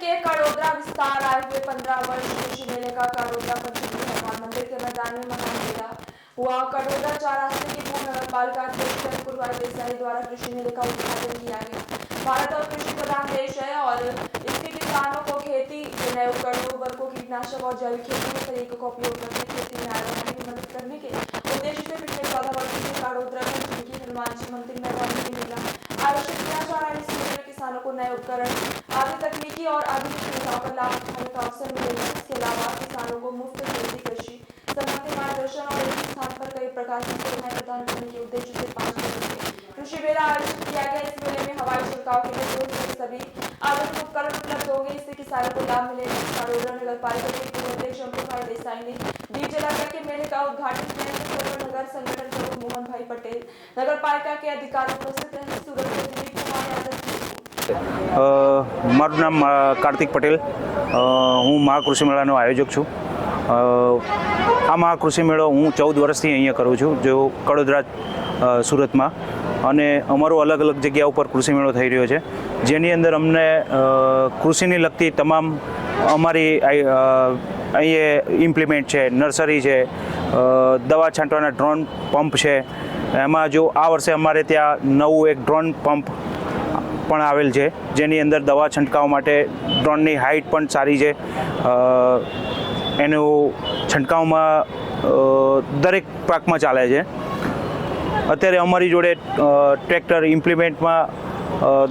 के कड़ोदरा विस्तार आए हुए 15 वर्ष कृषि मेले का कड़ोदरा पंचमुखी हनुमान मंदिर के मैदान में महा मेला हुआ। कड़ोदरा 4 रास्ते की पूर्व नगरपालिका अध्यक्ष चंद्रकुरवाई देसाई द्वारा कृषि मेले का उद्घाटन किया गया। भारत और कृषि प्रधान देश है और इसके किसानों को खेती के नए उपकरणों, उर्वरकों, कीटनाशक और जैविक खेती के तरीकों का उपयोग करके खेती में आगे बढ़ने में मदद करने के उद्देश्य से पिछले 14 वर्षों से कड़ोदरा पंचमुखी हनुमान जी मंदिर मैदान में मेला आयोजित किया जा रहा है। इस मेले में किसानों को नए उपकरण, आधुनिक तकनीकी और आधुनिक सुविधाओं का लाभ उठाने का अवसर मिलेगा। इसके अलावा किसानों को मुफ्त खेती, कृषि संबंधी मार्गदर्शन और एक स्थान पर कई प्रकार की सुविधाएं प्रदान करने के उद्देश्य से 5 दिवसीय कृषि मेला आयोजित किया गया। इस मेले में हवाई छिड़काव के लिए सभी आधुनिक उपकरण उपलब्ध होंगे। इससे किसानों को लाभ मिलेगा। कड़ोदरा नगर पालिका के पूर्व अध्यक्ष चंद्रकुरवाई देसाई ने दीप जलाकर के मेले का उद्घाटन किया। नगर संगठन प्रमुख मोहन भाई पटेल, नगर पालिका के अधिकारी उपस्थित रहे। सूरत से दिलीप कुमार यादव। મારું નામ કાર્તિક પટેલ, હું મહાકૃષિ મેળાનો આયોજક છું। આ મહાકૃષિ મેળો હું 14 વર્ષથી અહીંયા કરું છું, જો કડોદરા સુરતમાં, અને અમારો અલગ અલગ જગ્યા ઉપર કૃષિ મેળો થઈ રહ્યો છે, જેની અંદર અમને કૃષિને લગતી તમામ અમારી અહીંયા ઇમ્પ્લિમેન્ટ છે, નર્સરી છે, દવા છાંટવાના ડ્રોન પંપ છે। એમાં જો આ વર્ષે અમારે ત્યાં નવું એક ડ્રોન પંપ પણ આવેલ છે, જેની અંદર દવા છંટકાવ માટે ડ્રોનની હાઇટ પણ સારી છે। એનું છંટકાવમાં દરેક પાકમાં ચાલે છે। અત્યારે અમારી જોડે ટ્રેક્ટર ઇમ્પ્લિમેન્ટમાં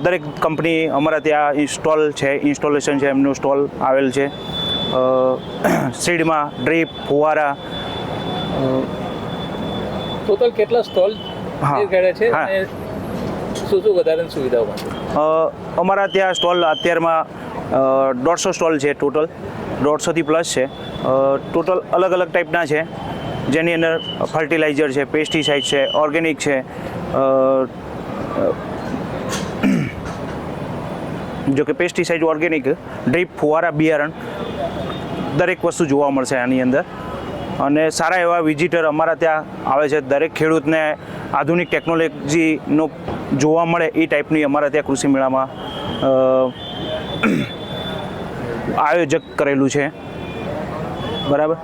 દરેક કંપની અમારા ત્યાં ઇન્સ્ટોલેશન છે, એમનું સ્ટોલ આવેલ છે। સીડમાં ડ્રીપ, ફુવારા, ટોટલ કેટલા સ્ટોલ છે? શું વધારાની સુવિધાઓ માટે અમારા ત્યાં સ્ટોલ અત્યારમાં 150 સ્ટોલ છે, ટોટલ 150થી પ્લસ છે। ટોટલ અલગ અલગ ટાઈપના છે, જેની અંદર ફર્ટિલાઇઝર છે, પેસ્ટિસાઇડ છે, ઓર્ગેનિક છે, જો કે પેસ્ટિસાઇડ, ઓર્ગેનિક, ડ્રીપ, ફુવારા, બિયારણ, દરેક વસ્તુ જોવા મળશે આની અંદર। અને સારા એવા વિઝિટર અમારા ત્યાં આવે છે। દરેક ખેડૂતને આધુનિક ટેકનોલોજીનો જોવા મળે એ ટાઈપની અમારા ત્યાં કૃષિ મેળામાં આયોજક કરેલું છે, બરાબર।